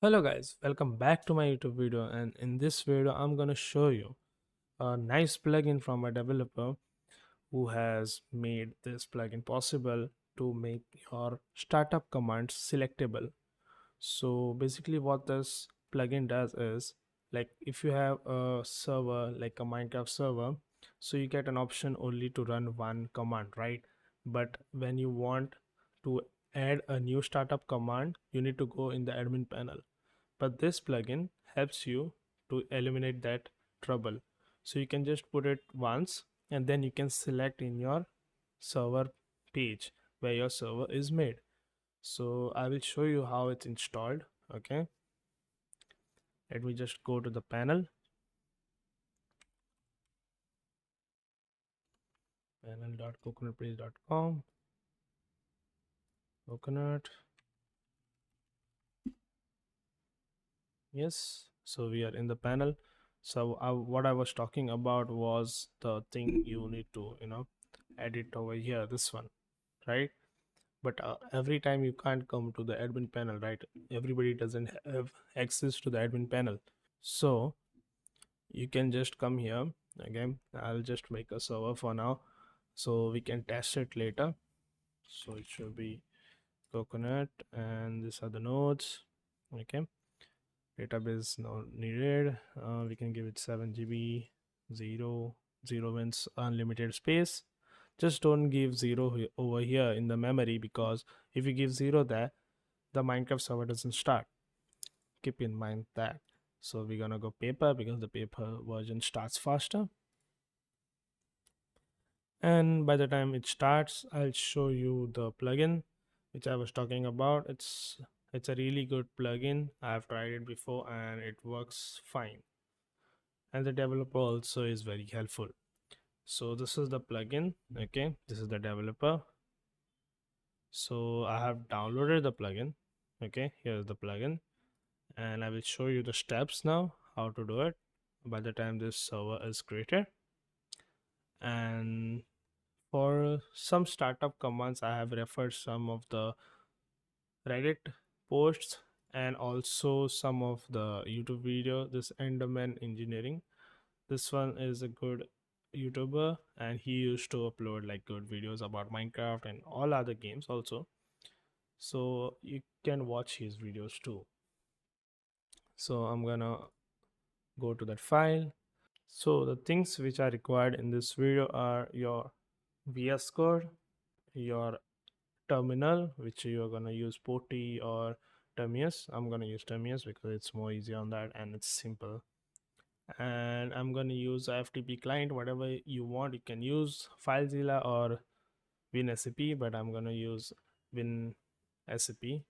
Hello guys, welcome back to my YouTube video, and in this video I'm gonna show you a nice plugin from a developer who has made this plugin possible to make your startup commands selectable. So basically what this plugin does is, like, if you have a server like a Minecraft server, so you get an option only to run one command, right? But when you want to add a new startup command, you need to go in the admin panel, but this plugin helps you to eliminate that trouble. So you can just put it once and then you can select in your server page where your server is made. So I will show you how it's installed. Okay, let me just go to the panel, panel.coconutbridge.com. Coconut. Yes, so we are in the panel. So what I was talking about was the thing you need to edit over here, this one, right? But every time you can't come to the admin panel, right? Everybody doesn't have access to the admin panel, so you can just come here. Again, I'll just make a server for now so we can test it later. So it should be coconut, and these are the nodes. Okay, database not needed. We can give it 7 GB. 0 means unlimited space. Just don't give 0 over here in the memory, because if you give 0 there, the Minecraft server doesn't start. Keep in mind that. So we're gonna go paper because the paper version starts faster. And by the time it starts, I'll show you the plugin which I was talking about. It's a really good plugin. I've tried it before and it works fine. And the developer also is very helpful. So this is the plugin. Okay, this is the developer. So I have downloaded the plugin. Okay, here's the plugin, and I will show you the steps now how to do it by the time this server is created. And for some startup commands, I have referred some of the Reddit posts and also some of the YouTube video. This Enderman Engineering, this one is a good YouTuber, and he used to upload like good videos about Minecraft and all other games also, so you can watch his videos too. So I'm gonna go to that file. So the things which are required in this video are your VS Code, your terminal, which you are gonna use Poti or Termius. I'm gonna use Termius because it's more easy on that and it's simple. And I'm gonna use a FTP client. Whatever you want, you can use FileZilla or WinSCP, but I'm gonna use WinSCP.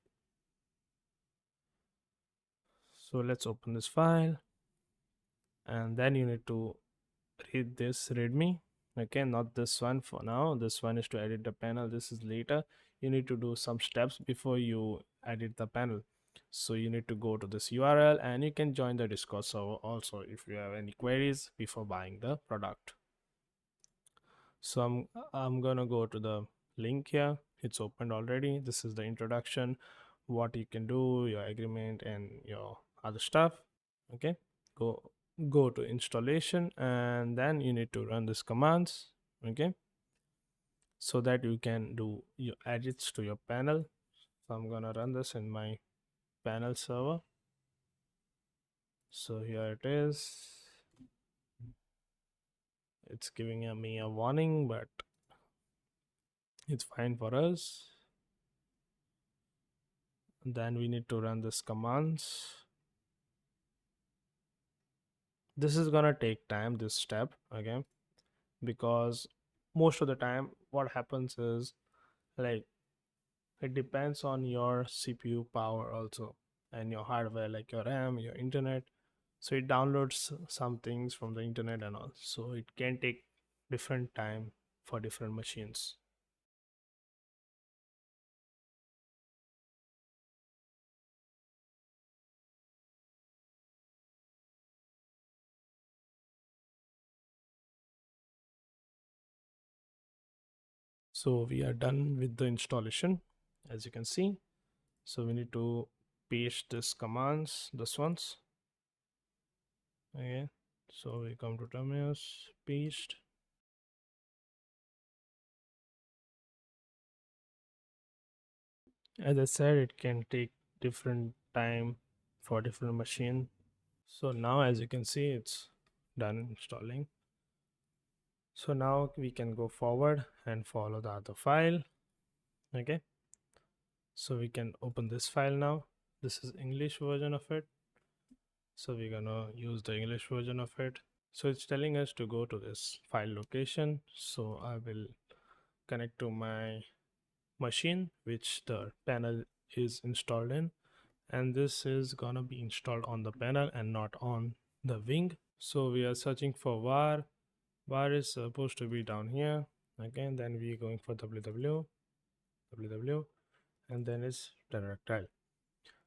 So let's open this file, and then you need to read this readme. Okay, not this one for now. This one is to edit the panel. This is later. You need to do some steps before you edit the panel. So you need to go to this URL, and you can join the Discord server also if you have any queries before buying the product. So I'm gonna go to the link here. It's opened already. This is the introduction, what you can do, your agreement, and your other stuff. Okay, go go to installation, and then you need to run these commands. Okay, so that you can do your edits to your panel. So I'm gonna run this in my panel server. So here it is. It's giving me a warning, but it's fine for us. Then we need to run this commands. This is gonna take time, this step. Okay, because most of the time what happens is, like, it depends on your CPU power also, and your hardware, like your RAM, your internet. So it downloads some things from the internet and all, so it can take different time for different machines. So we are done with the installation, as you can see. So we need to paste this commands, this ones. Okay, so we come to terminus, paste. As I said, it can take different time for different machine. So now as you can see, it's done installing. So now we can go forward and follow the other file. Okay, so we can open this file now. This is English version of it, so we're gonna use the English version of it. So it's telling us to go to this file location, so I will connect to my machine which the panel is installed in, and this is gonna be installed on the panel and not on the wing. So we are searching for var is supposed to be down here. Again, then we're going for www, and then it's pterodactyl.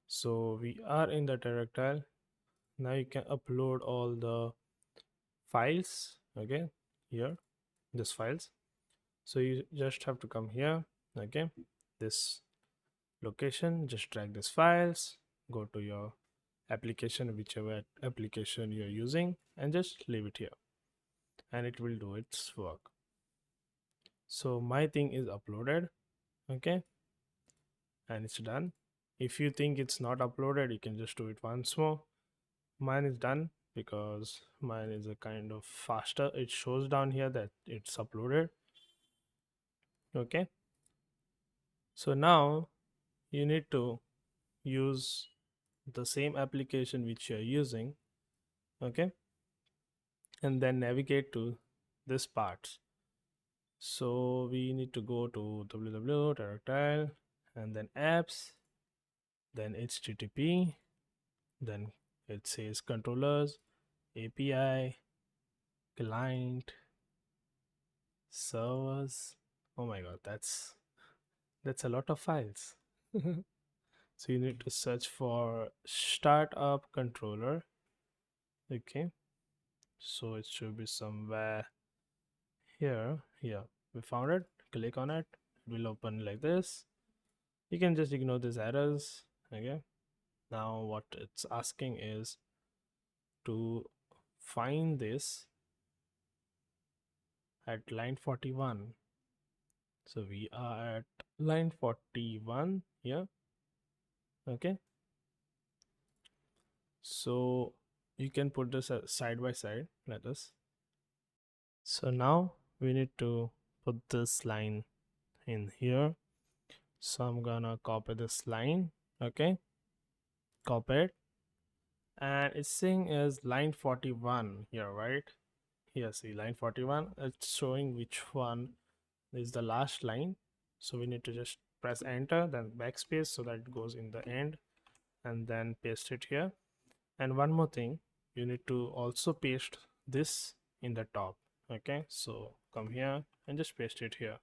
So we are in the pterodactyl. Now you can upload all the files. Okay, here, this files. So you just have to come here. Okay, this location, just drag these files, go to your application, whichever application you're using, and just leave it here, and it will do its work. So my thing is uploaded. Okay, and it's done. If you think it's not uploaded, you can just do it once more. Mine is done because mine is a kind of faster. It shows down here that it's uploaded. Okay, so now you need to use the same application which you're using. Okay, and then navigate to this part. So we need to go to www.tactile, and then apps, then http, then it says controllers, API, client, servers. Oh my god, that's a lot of files. So you need to search for startup controller. Okay, so it should be somewhere here. Yeah, we found it. Click on it. It will open like this. You can just ignore these errors. Okay, now what it's asking is to find this at line 41. So we are at line 41 here. Okay, so you can put this side by side like this. So now we need to put this line in here. So I'm gonna copy this line. Okay, copy it, and it's saying is line 41 here, right? Here, see line 41. It's showing which one is the last line. So we need to just press enter, then backspace, so that it goes in the end, and then paste it here. And one more thing, you need to also paste this in the top. Okay, so come here and just paste it here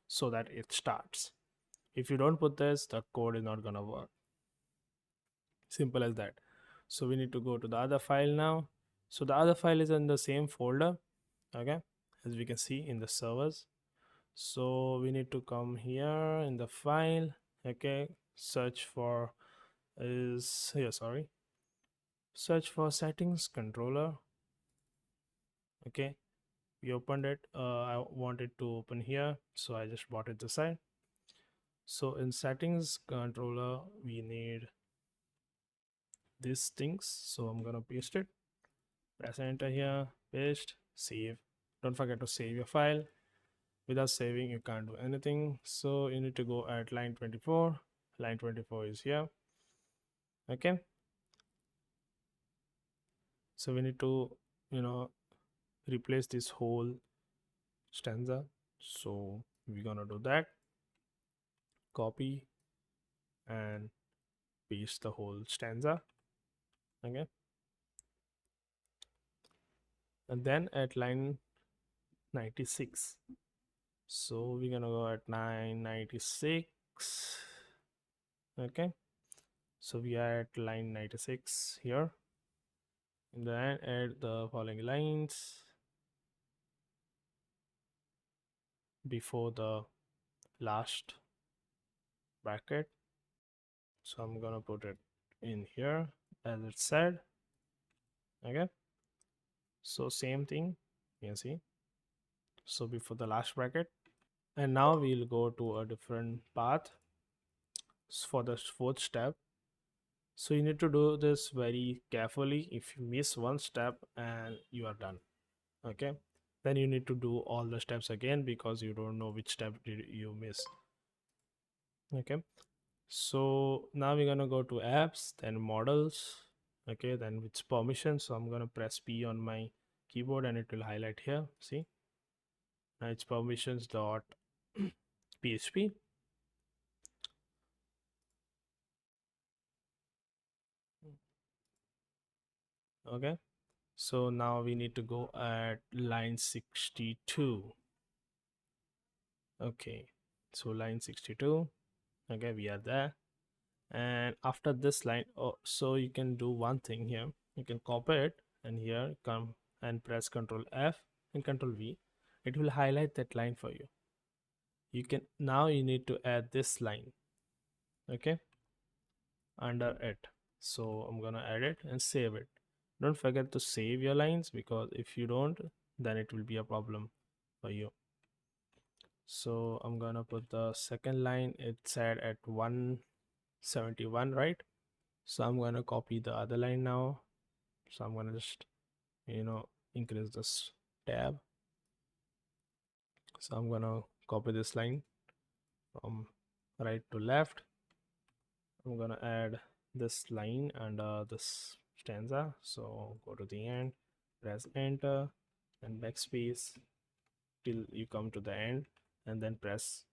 so that it starts. If you don't put this, the code is not gonna work. Simple as that. So we need to go to the other file now. So the other file is in the same folder. Okay, as we can see in the servers. So we need to come here in the file. Okay, search for is here, sorry, search for settings controller. Okay, we opened it. I wanted to open here, so I just brought it this side. So in settings controller we need these things, so I'm gonna paste it, press enter here, paste, save. Don't forget to save your file. Without saving you can't do anything, so you need to go at line 24. Line 24 is here. Okay, so we need to, you know, replace this whole stanza, so we're gonna do that. Copy and paste the whole stanza. Okay, and then at line 96, so we're gonna go at 996. Okay, so we are at line 96 here. And then add the following lines before the last bracket. So I'm gonna put it in here as it said. Okay, so same thing you can see, so before the last bracket. And now we'll go to a different path for the fourth step. So you need to do this very carefully. If you miss one step and you are done, okay, then you need to do all the steps again because you don't know which step did you miss. Okay, so now we're gonna go to apps, then models. Okay, then with permission, so I'm gonna press P on my keyboard and it will highlight here. See, now it's permissions dot php. Okay, so now we need to go at line 62. Okay, so line 62. Okay, we are there. And after this line, oh, so you can do one thing here. You can copy it and here come and press Ctrl F and Ctrl V. It will highlight that line for you. You can now you need to add this line, okay, under it. So I'm gonna add it and save it. Don't forget to save your lines because if you don't, then it will be a problem for you. So I'm gonna put the second line, it's set at 171, right? So I'm gonna copy the other line now. So I'm gonna just increase this tab. So I'm gonna copy this line from right to left. I'm gonna add this line under this stanza. So go to the end, press enter and backspace till you come to the end, and then press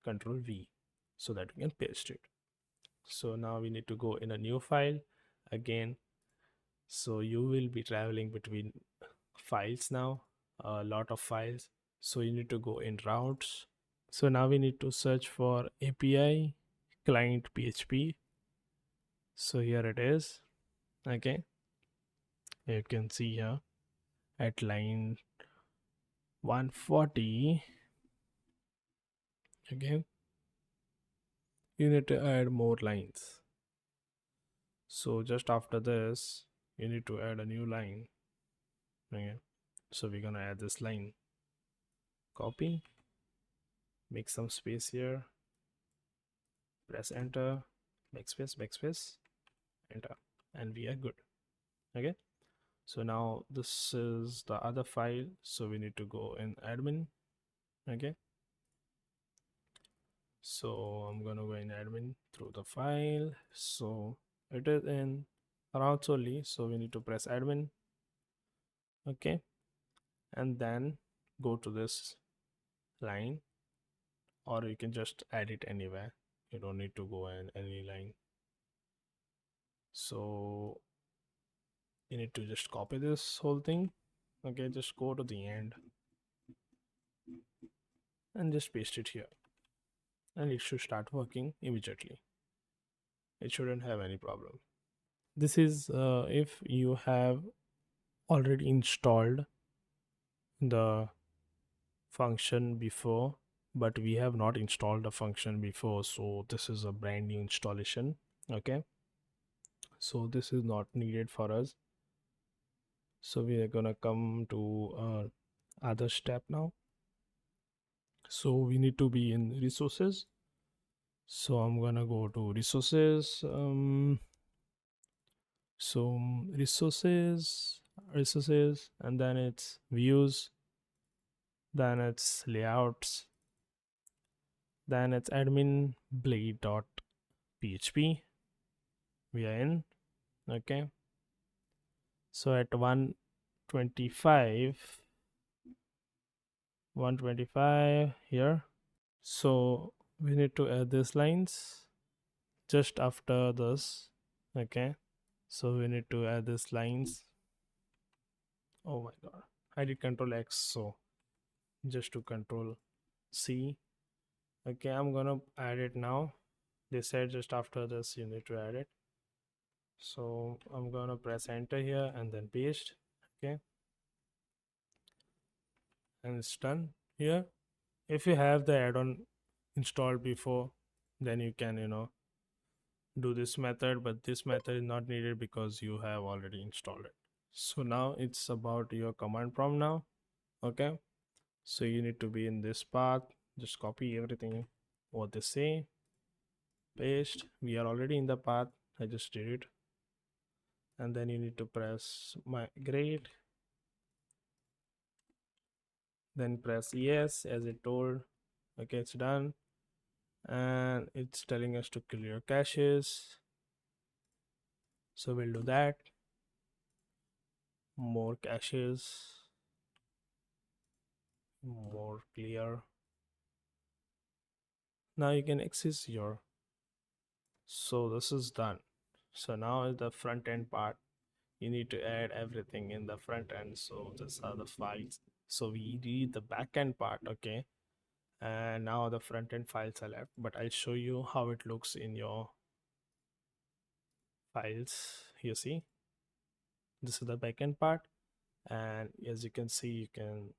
Ctrl V so that you can paste it. So now we need to go in a new file again. So you will be traveling between files now, a lot of files. So you need to go in routes. So now we need to search for API client PHP. So here it is. Okay, you can see here at line 140. Okay, you need to add more lines. So just after this, you need to add a new line. Okay, so we're gonna add this line. Copy, make some space here, press enter, backspace, enter, and we are good. Okay, so now this is the other file, so we need to go in admin. Okay, so I'm gonna go in admin through the file. So it is in routes only, so we need to press admin. Okay, and then go to this line, or you can just add it anywhere. You don't need to go in any line. So you need to just copy this whole thing. Okay, just go to the end and just paste it here, and it should start working immediately. It shouldn't have any problem. This is if you have already installed the function before, but we have not installed the function before, so this is a brand new installation. Okay, so this is not needed for us. So we are gonna come to other step now. So we need to be in resources. So I'm gonna go to resources. So resources, and then it's views, then it's layouts, then it's admin blade.php. We are in. Okay, so at 125 here. So we need to add these lines just after this. Okay, so we need to add these lines. Oh my god, I did Control X, so just to Control C. Okay, I'm gonna add it now. They said just after this you need to add it, so I'm gonna press enter here and then paste. Okay, and it's done here. If you have the add-on installed before, then you can do this method, but this method is not needed because you have already installed it. So now it's about your command prompt now. Okay, so you need to be in this path. Just copy everything what they say, paste. We are already in the path. I just did it. And then you need to press migrate, then press yes as it told. Okay, it's done. And it's telling us to clear caches, so we'll do that. More caches, more clear. Now you can access your, so this is done. So now is the front end part. You need to add everything in the front end. So these are the files. So we read the back end part. Okay, and now the front end files are left, but I'll show you how it looks in your files. You see, this is the backend part, and as you can see, you can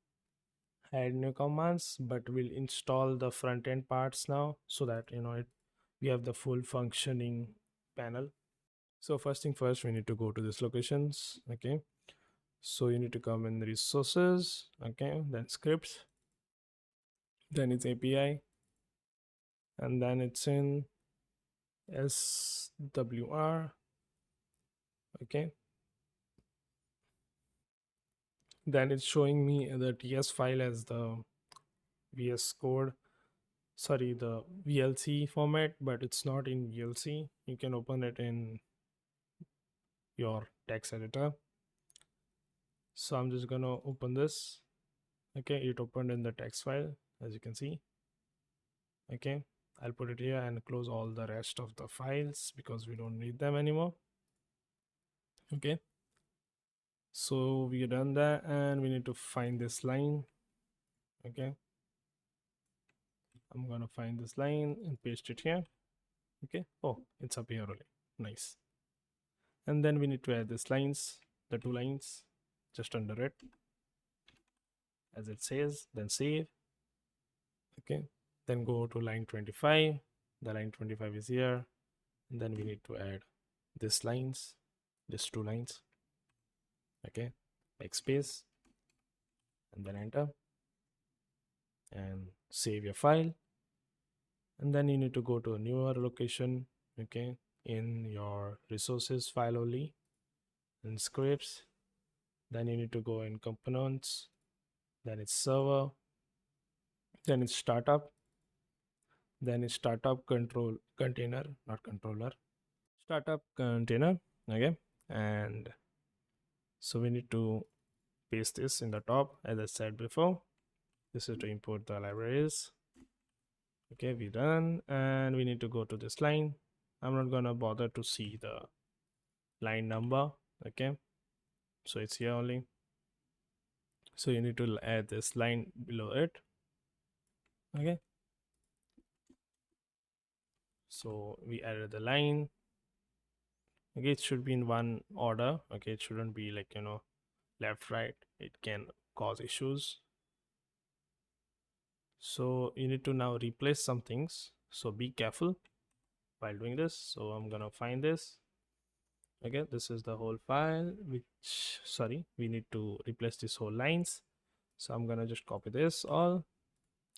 add new commands, but we'll install the front end parts now so that we have the full functioning panel. So first thing first, we need to go to this locations. Okay, so you need to come in resources. Okay, then scripts, then it's API, and then it's in SWR. Okay, then it's showing me the TS file as the VS code, sorry, the VLC format, but it's not in VLC. You can open it in your text editor. So I'm just gonna open this. Okay, it opened in the text file, as you can see. Okay, I'll put it here and close all the rest of the files because we don't need them anymore. Okay, so we done that, and we need to find this line. Okay, I'm gonna find this line and paste it here. Okay, oh, it's up here already. Nice. And then we need to add these lines, the two lines just under it, as it says, then save. Okay, then go to line 25. The line 25 is here, and then we need to add these lines, these two lines. Okay, backspace, and then enter, and save your file. And then you need to go to a newer location. Okay, in your resources file only, in scripts. Then you need to go in components, then it's server, then it's startup, then it's startup control container, not controller, startup container. Okay, and so we need to paste this in the top, as I said before. This is to import the libraries. Okay, we done, and we need to go to this line. I'm not gonna bother to see the line number. Okay, so it's here only. So you need to add this line below it. Okay, so we added the line. Okay, it should be in one order. Okay, it shouldn't be like left right. It can cause issues. So you need to now replace some things, so be careful while doing this. So I'm gonna find this. Okay, this is the whole file, which, sorry, we need to replace this whole lines. So I'm gonna just copy this all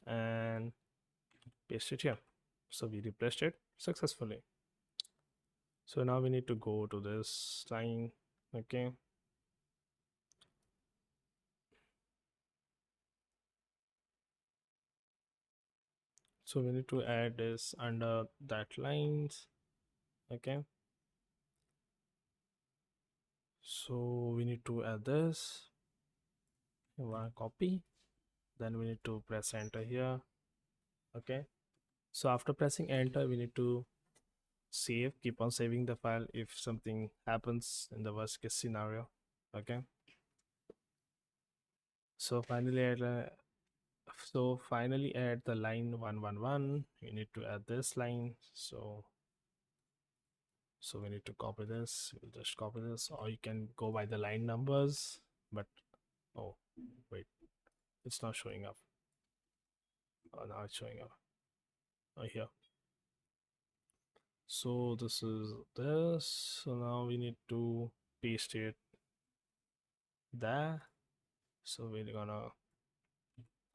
and paste it here. So we replaced it successfully. So now we need to go to this line. Okay, so we need to add this under that lines. Okay, so we need to add this. You want to copy, then we need to press enter here. Okay, so after pressing enter, we need to save, keep on saving the file if something happens in the worst case scenario. Okay, so finally add the line 111. You need to add this line. So we need to copy this. We'll just copy this, or you can go by the line numbers, but oh wait, it's not showing up. Oh, now it's showing up. Oh, here. So this is this. So now we need to paste it there. So we're gonna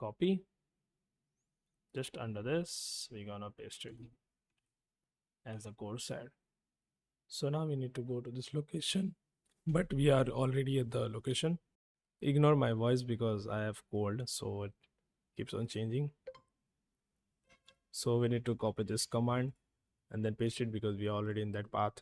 copy just under this. We're gonna paste it as the code said. So now we need to go to this location, but we are already at the location. Ignore my voice because I have cold, so it keeps on changing. So we need to copy this command and then paste it because we are already in that path.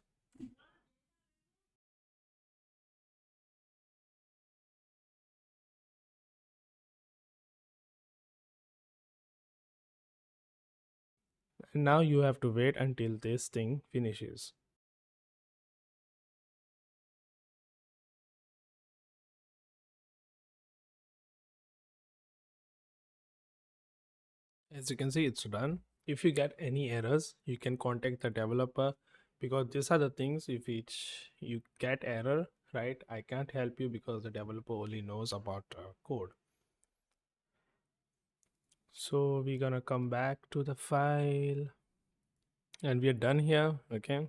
And now you have to wait until this thing finishes. As you can see, it's done. If you get any errors, you can contact the developer because these are the things. If each you get error, right, I can't help you because the developer only knows about code. So we're gonna come back to the file and we're done here. Okay,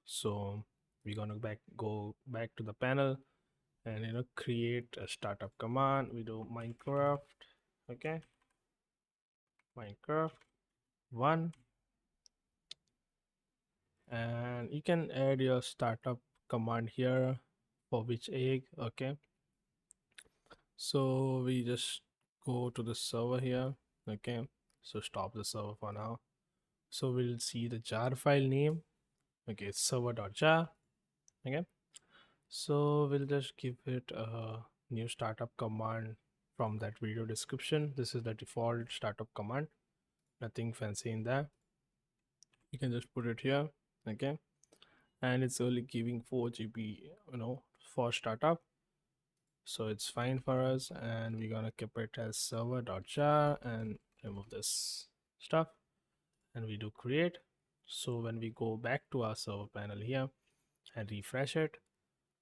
so we're gonna go back to the panel and create a startup command. We do Minecraft. Okay, Minecraft 1, and you can add your startup command here for which egg. Okay, so we just go to the server here. Okay, so stop the server for now. So we'll see the jar file name. Okay, it's server.jar. Okay, so we'll just give it a new startup command from that video description. This is the default startup command, nothing fancy in there. You can just put it here. Okay, and it's only giving 4 GB for startup, so it's fine for us. And we're gonna keep it as server.jar and remove this stuff, and we do create. So when we go back to our server panel here and refresh it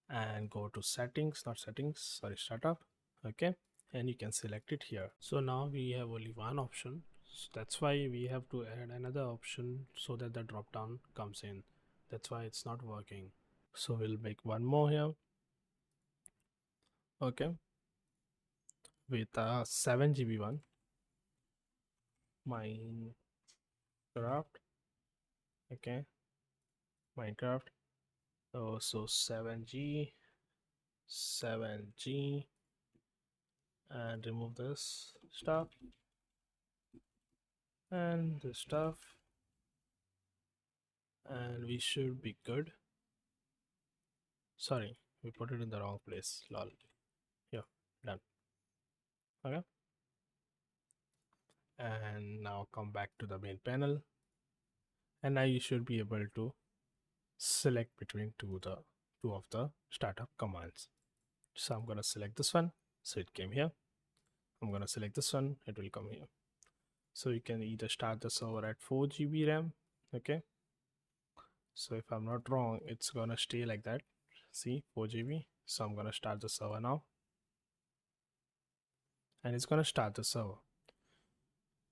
and go to settings, not settings, sorry, startup. Okay, and you can select it here. So now we have only one option, so that's why we have to add another option so that the drop down comes in. That's why it's not working. So we'll make one more here. Okay, with a 7 GB one, Minecraft. Okay, Minecraft. Oh, so 7G, 7G, and remove this stuff and this stuff, and we should be good. Sorry, we put it in the wrong place. Lol. Yeah, done. Okay, and now come back to the main panel, and now you should be able to select between two of the startup commands. So I'm gonna select this one, so it came here. I'm gonna select this one, it will come here. So you can either start the server at 4 GB RAM. Okay, so if I'm not wrong, it's gonna stay like that. See, 4 GB. So I'm gonna start the server now, and it's gonna start the server.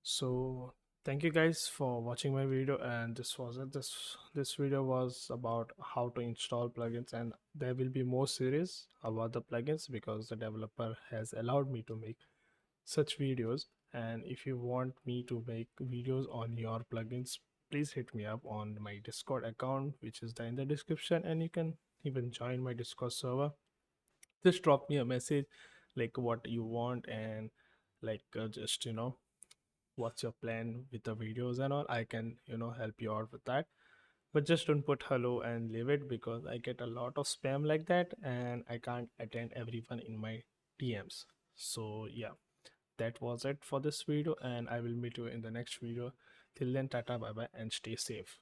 So thank you guys for watching my video, and this was it. This video was about how to install plugins, and there will be more series about the plugins because the developer has allowed me to make such videos. And if you want me to make videos on your plugins, please hit me up on my Discord account, which is there in the description, and you can even join my Discord server. Just drop me a message like what you want, and like just what's your plan with the videos and all. I can help you out with that, but just don't put hello and leave it because I get a lot of spam like that and I can't attend everyone in my DMs. So yeah, that was it for this video, and I will meet you in the next video. Till then, tata, bye bye, and stay safe.